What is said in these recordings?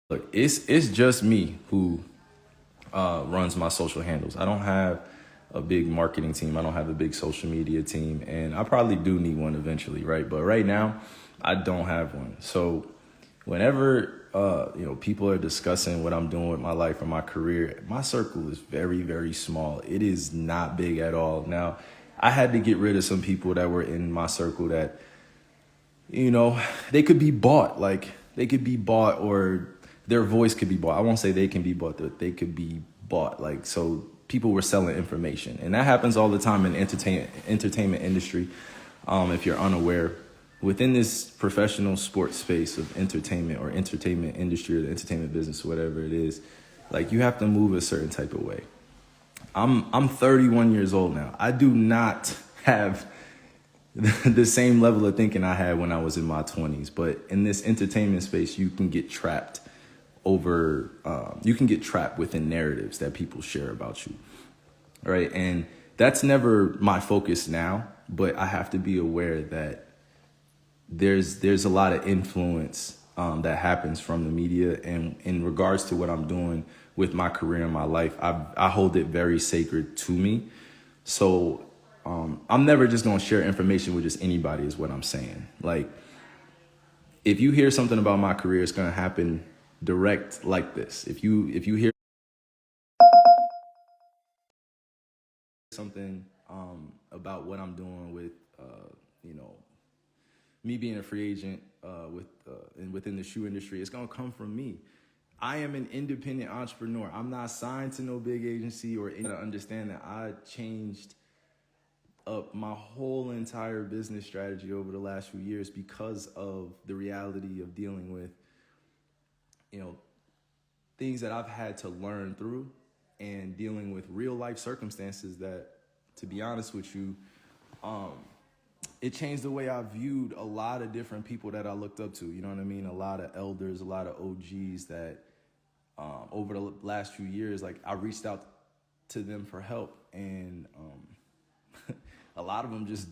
Look, it's just me who runs my social handles. I don't have a big marketing team. I don't have a big social media team, and I probably do need one eventually, right? But right now, I don't have one. So whenever people are discussing what I'm doing with my life or my career, my circle is very, very small. It is not big at all. Now, I had to get rid of some people that were in my circle that they could be bought. Like they could be bought, or their voice could be bought. I won't say they can be bought, but they could be bought. Like, so people were selling information, and that happens all the time in entertainment industry. If you're unaware, within this professional sports space of entertainment or entertainment industry or the entertainment business, whatever it is, like you have to move a certain type of way. I'm 31 years old now. I do not have the same level of thinking I had when I was in my 20s. But in this entertainment space, you can get trapped you can get trapped within narratives that people share about you, right? And that's never my focus now, but I have to be aware that there's a lot of influence that happens from the media, and in regards to what I'm doing with my career and my life, I hold it very sacred to me. So I'm never just gonna share information with just anybody, is what I'm saying. Like, if you hear something about my career, it's gonna happen direct like this. If you hear something about what I'm doing with you know me being a free agent and within the shoe industry, it's gonna come from me. I am an independent entrepreneur. I'm not signed to no big agency or any. To understand that I changed up my whole entire business strategy over the last few years because of the reality of dealing with, you know, things that I've had to learn through, and dealing with real life circumstances that, to be honest with you, it changed the way I viewed a lot of different people that I looked up to. You know what I mean? A lot of elders, a lot of OGs that over the last few years, like I reached out to them for help, and a lot of them just,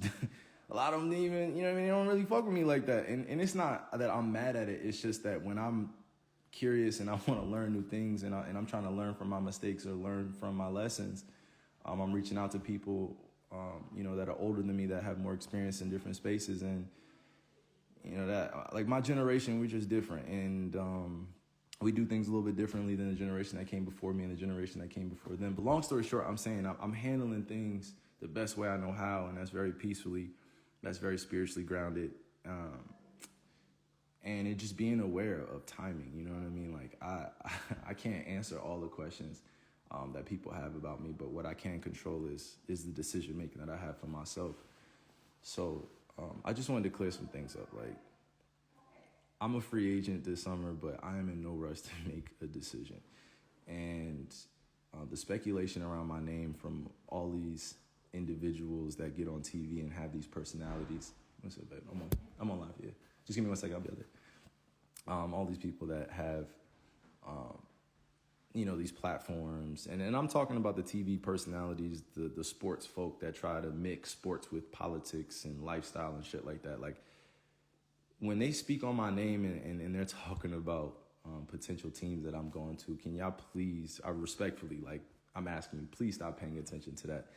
a lot of them didn't even, you know what I mean? They don't really fuck with me like that. And it's not that I'm mad at it. It's just that when I'm curious and I want to learn new things, and I'm trying to learn from my mistakes or learn from my lessons, I'm reaching out to people, that are older than me, that have more experience in different spaces. And, that like my generation, we're just different. And we do things a little bit differently than the generation that came before me and the generation that came before them. But long story short, I'm saying I'm handling things the best way I know how, and that's very peacefully, that's very spiritually grounded. And it just being aware of timing, you know what I mean? Like I can't answer all the questions that people have about me, but what I can control is the decision making that I have for myself. So I just wanted to clear some things up. Like, I'm a free agent this summer, but I am in no rush to make a decision. And the speculation around my name from all these individuals that get on TV and have these personalities. What's up, babe? I'm on live here. Just give me 1 second. I'll be out there. All these people that have, these platforms, and I'm talking about the TV personalities, the sports folk that try to mix sports with politics and lifestyle and shit like that. Like, when they speak on my name and they're talking about potential teams that I'm going to, can y'all please, I respectfully, like, I'm asking you, please stop paying attention to that.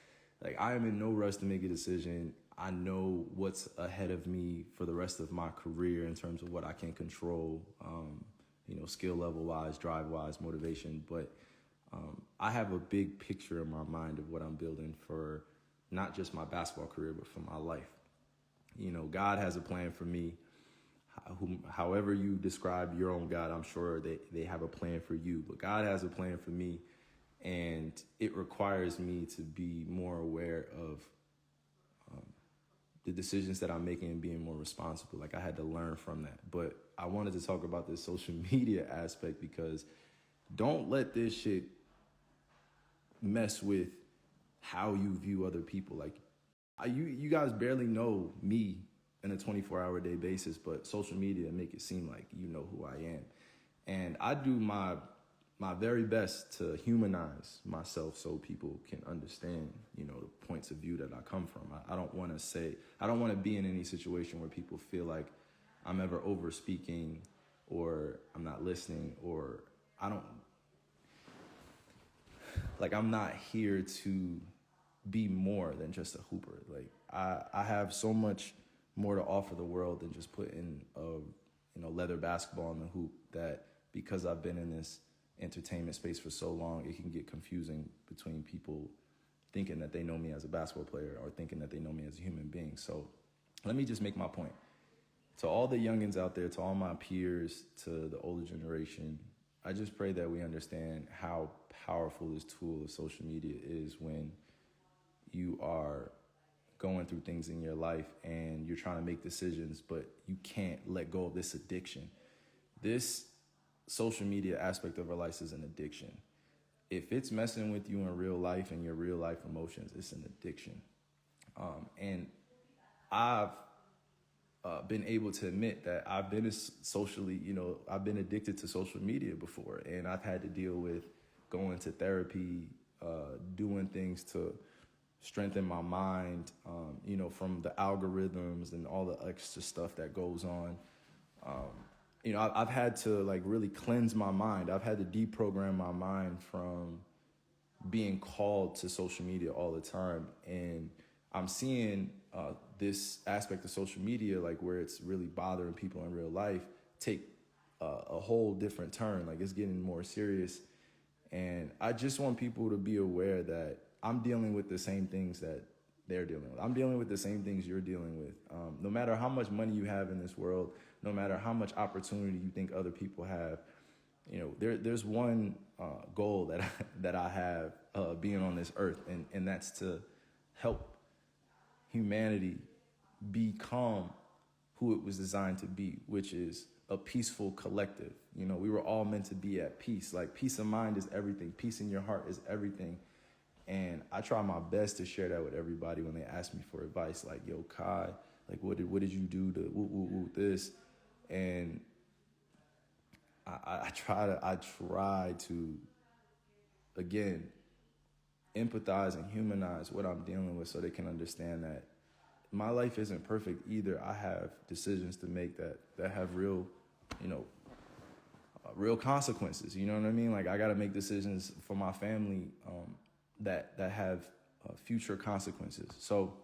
Like, I am in no rush to make a decision. I know what's ahead of me for the rest of my career in terms of what I can control, skill level wise, drive wise, motivation. But I have a big picture in my mind of what I'm building for not just my basketball career, but for my life. God has a plan for me. However you describe your own God, I'm sure they have a plan for you. But God has a plan for me, and it requires me to be more aware of the decisions that I'm making and being more responsible. Like, I had to learn from that. But I wanted to talk about this social media aspect, because don't let this shit mess with how you view other people. Like, you guys barely know me in a 24-hour day basis, but social media make it seem like you know who I am. And I do my very best to humanize myself so people can understand, the points of view that I come from. I don't want to be in any situation where people feel like I'm ever over speaking or I'm not listening, or I'm not here to be more than just a hooper. Like I have so much more to offer the world than just putting a leather basketball in the hoop, that because I've been in this entertainment space for so long, it can get confusing between people thinking that they know me as a basketball player or thinking that they know me as a human being. So let me just make my point. To all the youngins out there, to all my peers, to the older generation, I just pray that we understand how powerful this tool of social media is when you are going through things in your life and you're trying to make decisions, but you can't let go of this addiction. This social media aspect of our life is an addiction. If it's messing with you in real life and your real life emotions, it's an addiction. And I've been able to admit that I've been I've been addicted to social media before, and I've had to deal with going to therapy, doing things to strengthen my mind, from the algorithms and all the extra stuff that goes on. I've had to really cleanse my mind. I've had to deprogram my mind from being called to social media all the time. And I'm seeing this aspect of social media, where it's really bothering people in real life, take a whole different turn. It's getting more serious. And I just want people to be aware that I'm dealing with the same things that they're dealing with. I'm dealing with the same things you're dealing with. No matter how much money you have in this world, no matter how much opportunity you think other people have, there's one goal that I have being on this earth, and that's to help humanity become who it was designed to be, which is a peaceful collective. We were all meant to be at peace. Peace of mind is everything. Peace in your heart is everything. And I try my best to share that with everybody when they ask me for advice. Yo, Kai, what did you do to this? And I try to again empathize and humanize what I'm dealing with, so they can understand that my life isn't perfect either. I have decisions to make that have real, real consequences. You know what I mean? I got to make decisions for my family that have future consequences. So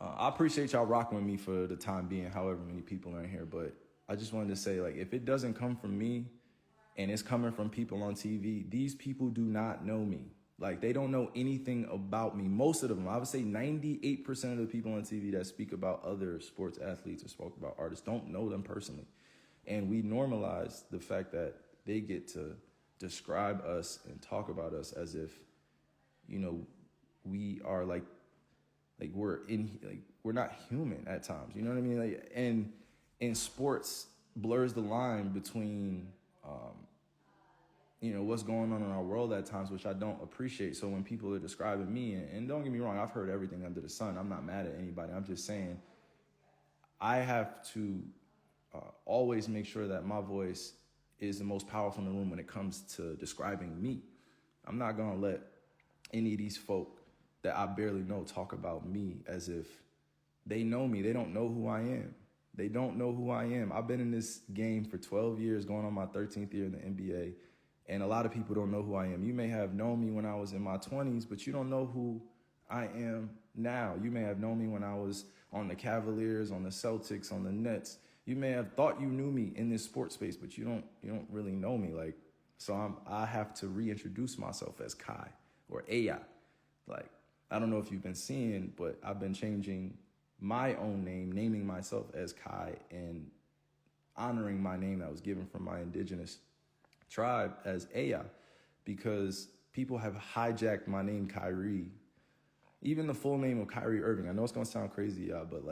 I appreciate y'all rocking with me for the time being, however many people are in here. But I just wanted to say, if it doesn't come from me and it's coming from people on TV, these people do not know me. They don't know anything about me. Most of them, I would say 98% of the people on TV that speak about other sports athletes or spoke about artists don't know them personally. And we normalize the fact that they get to describe us and talk about us as if, we are we're not human at times. You know what I mean? And in sports blurs the line between, what's going on in our world at times, which I don't appreciate. So when people are describing me, and don't get me wrong, I've heard everything under the sun. I'm not mad at anybody. I'm just saying I have to always make sure that my voice is the most powerful in the room when it comes to describing me. I'm not going to let any of these folk that I barely know talk about me as if they know me. They don't know who I am. They don't know who I am. I've been in this game for 12 years, going on my 13th year in the NBA. And a lot of people don't know who I am. You may have known me when I was in my 20s, but you don't know who I am now. You may have known me when I was on the Cavaliers, on the Celtics, on the Nets. You may have thought you knew me in this sports space, but you don't really know me. So I have to reintroduce myself as Kai or AI. I don't know if you've been seeing, but I've been changing my own name, naming myself as Kai, and honoring my name that was given from my indigenous tribe as Aya, because people have hijacked my name, Kyrie. Even the full name of Kyrie Irving. I know it's gonna sound crazy, but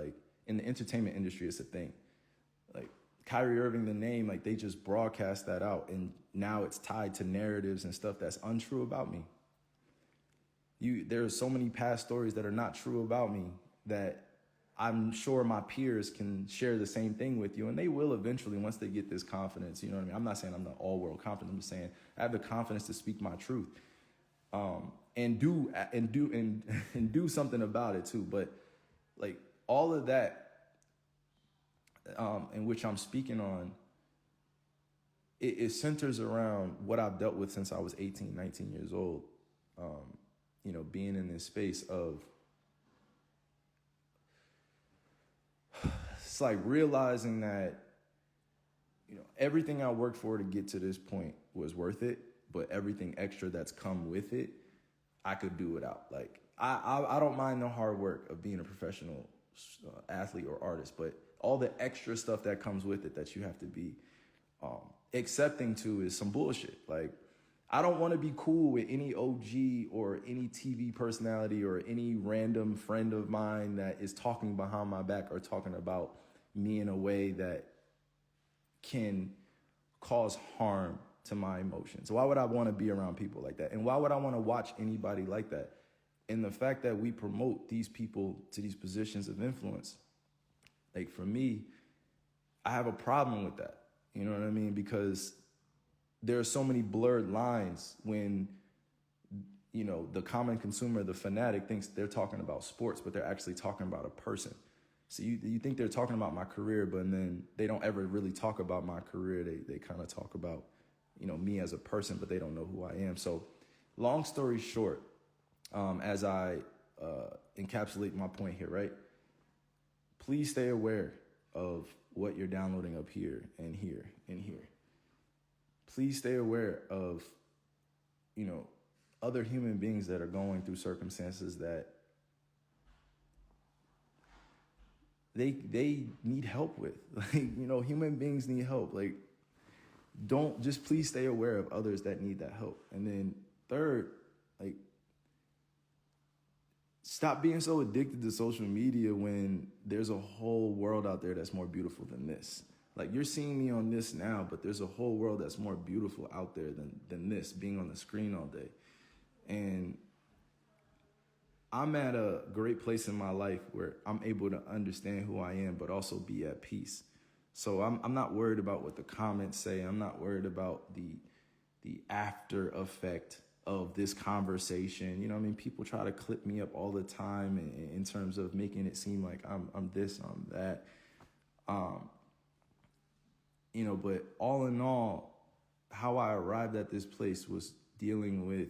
in the entertainment industry, it's a thing. Kyrie Irving, the name, they just broadcast that out, and now it's tied to narratives and stuff that's untrue about me. There are so many past stories that are not true about me that I'm sure my peers can share the same thing with you, and they will eventually once they get this confidence. You know what I mean? I'm not saying I'm the all-world confident. I'm just saying I have the confidence to speak my truth, and do something about it too. But all of that, in which I'm speaking on, it centers around what I've dealt with since I was 18, 19 years old. Being in this space of, it's like realizing that, everything I worked for to get to this point was worth it, but everything extra that's come with it, I could do without. Like, I don't mind the hard work of being a professional athlete or artist, but all the extra stuff that comes with it that you have to be accepting to is some bullshit. Like, I don't want to be cool with any OG or any TV personality or any random friend of mine that is talking behind my back or talking about me in a way that can cause harm to my emotions. Why would I want to be around people like that? And why would I want to watch anybody like that? And the fact that we promote these people to these positions of influence, like, for me, I have a problem with that. You know what I mean? Because there are so many blurred lines when, the common consumer, the fanatic, thinks they're talking about sports, but they're actually talking about a person. So you think they're talking about my career, but then they don't ever really talk about my career. They kind of talk about, me as a person, but they don't know who I am. So long story short, as I encapsulate my point here, right? Please stay aware of what you're downloading up here and here and here. Please stay aware of, other human beings that are going through circumstances that they need help with. Like, human beings need help. Like, please stay aware of others that need that help. And then third, like, stop being so addicted to social media when there's a whole world out there that's more beautiful than this. Like, you're seeing me on this now, but there's a whole world that's more beautiful out there than this, being on the screen all day. And I'm at a great place in my life where I'm able to understand who I am, but also be at peace. So I'm not worried about what the comments say. I'm not worried about the after effect of this conversation. People try to clip me up all the time in terms of making it seem like I'm this, I'm that. But all in all, how I arrived at this place was dealing with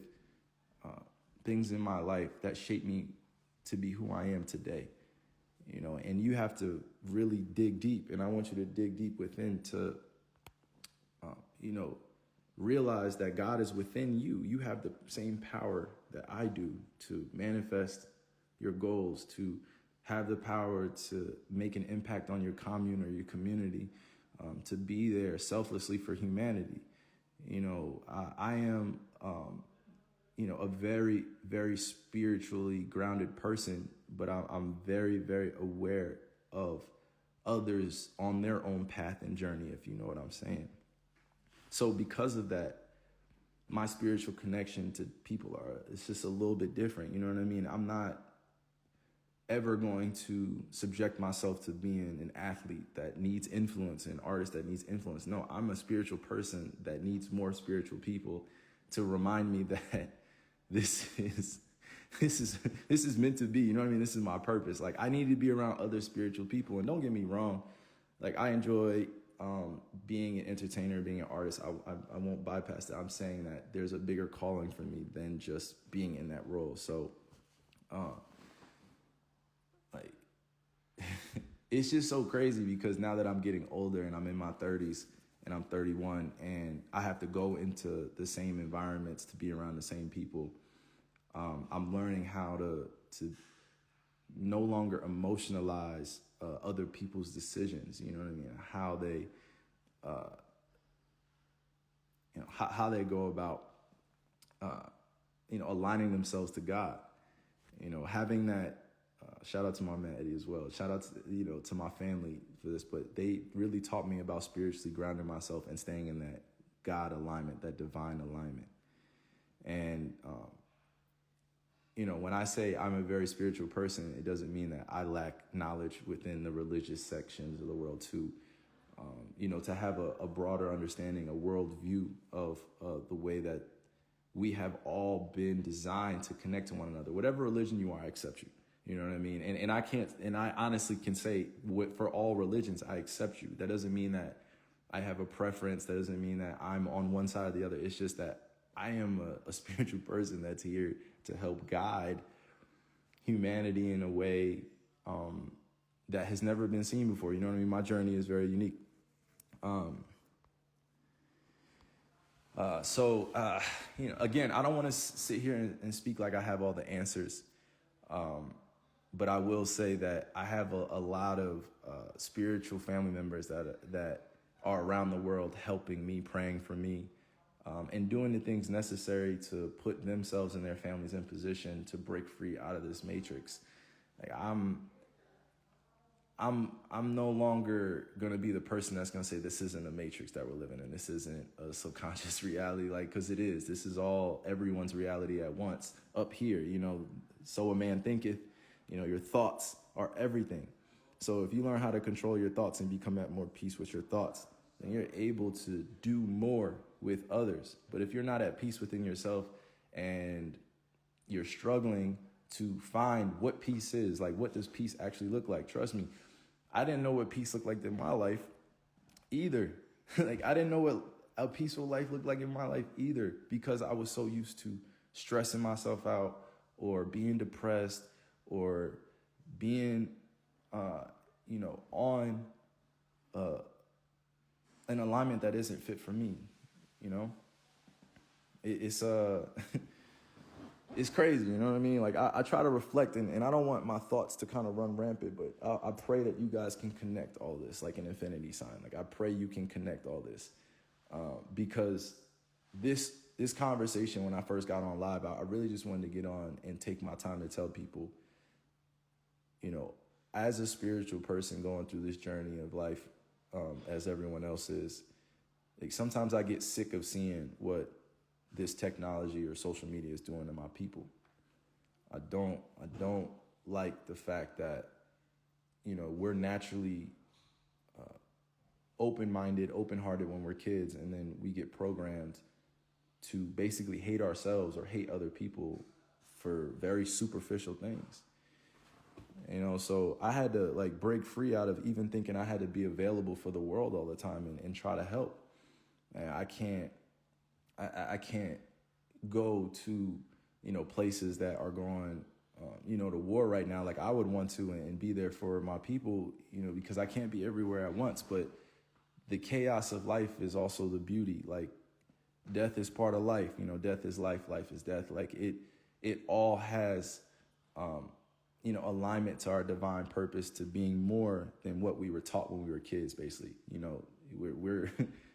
things in my life that shaped me to be who I am today. And you have to really dig deep. And I want you to dig deep within to, realize that God is within you. You have the same power that I do to manifest your goals, to have the power to make an impact on your commune or your community, to be there selflessly for humanity. I am, a very, very spiritually grounded person, but I'm very, very aware of others on their own path and journey, if you know what I'm saying. So because of that, my spiritual connection to people it's just a little bit different. You know what I mean? I'm not ever going to subject myself to being an athlete that needs influence, an artist that needs influence. No, I'm a spiritual person that needs more spiritual people to remind me that this is meant to be. You know what I mean? This is my purpose. Like, I need to be around other spiritual people. And don't get me wrong, like, I enjoy being an entertainer, being an artist. I won't bypass that. I'm saying that there's a bigger calling for me than just being in that role. So, it's just so crazy because now that I'm getting older and I'm in my 30s and I'm 31 and I have to go into the same environments to be around the same people, I'm learning how to no longer emotionalize other people's decisions. You know what I mean? How they, how they go about, aligning themselves to God. Having that. Shout out to my man Eddie as well. Shout out to to my family for this, but they really taught me about spiritually grounding myself and staying in that God alignment, that divine alignment. And when I say I'm a very spiritual person, it doesn't mean that I lack knowledge within the religious sections of the world too. To have a broader understanding, a worldview of the way that we have all been designed to connect to one another. Whatever religion you are, I accept you. You know what I mean? And I honestly can say for all religions, I accept you. That doesn't mean that I have a preference. That doesn't mean that I'm on one side or the other. It's just that I am a spiritual person that's here to help guide humanity in a way that has never been seen before. You know what I mean? My journey is very unique. Again, I don't want to sit here and speak like I have all the answers. But I will say that I have a lot of spiritual family members that are around the world helping me, praying for me, and doing the things necessary to put themselves and their families in position to break free out of this matrix. Like I'm no longer gonna be the person that's gonna say this isn't a matrix that we're living in. This isn't a subconscious reality, like, because it is. This is all everyone's reality at once up here. So a man thinketh. Your thoughts are everything. So if you learn how to control your thoughts and become at more peace with your thoughts, then you're able to do more with others. But if you're not at peace within yourself and you're struggling to find what peace is, like, what does peace actually look like? Trust me, I didn't know what peace looked like in my life either. Like, I didn't know what a peaceful life looked like in my life either, because I was so used to stressing myself out or being depressed or being, on an alignment that isn't fit for me. It's it's crazy. You know what I mean? Like, I try to reflect, and I don't want my thoughts to kind of run rampant, but I pray that you guys can connect all this like an infinity sign. Like, I pray you can connect all this, because this conversation, when I first got on live, I really just wanted to get on and take my time to tell people, as a spiritual person going through this journey of life, as everyone else is, like, sometimes I get sick of seeing what this technology or social media is doing to my people. I don't like the fact that, we're naturally open-minded, open-hearted when we're kids, and then we get programmed to basically hate ourselves or hate other people for very superficial things. So I had to, like, break free out of even thinking I had to be available for the world all the time and try to help. And I can't go to, places that are going, to war right now. Like, I would want to and be there for my people, because I can't be everywhere at once. But the chaos of life is also the beauty. Like, death is part of life. Death is life. Life is death. Like, it all has, alignment to our divine purpose, to being more than what we were taught when we were kids. Basically, we're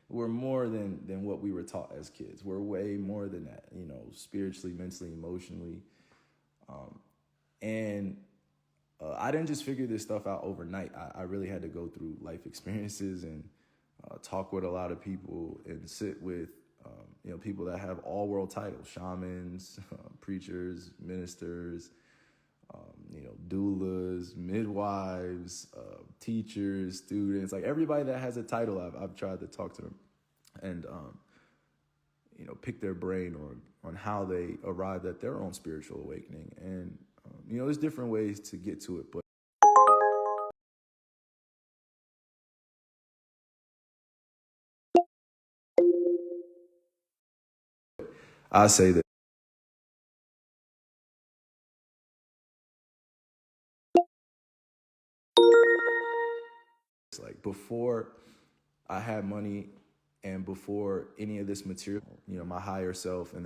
we're more than what we were taught as kids. We're way more than that. Spiritually, mentally, emotionally, and I didn't just figure this stuff out overnight. I really had to go through life experiences and talk with a lot of people and sit with people that have all world titles: shamans, preachers, ministers, doulas, midwives, teachers, students, like everybody that has a title. I've tried to talk to them and pick their brain on how they arrived at their own spiritual awakening. And there's different ways to get to it, but I say that, like, before I had money and before any of this material, my higher self and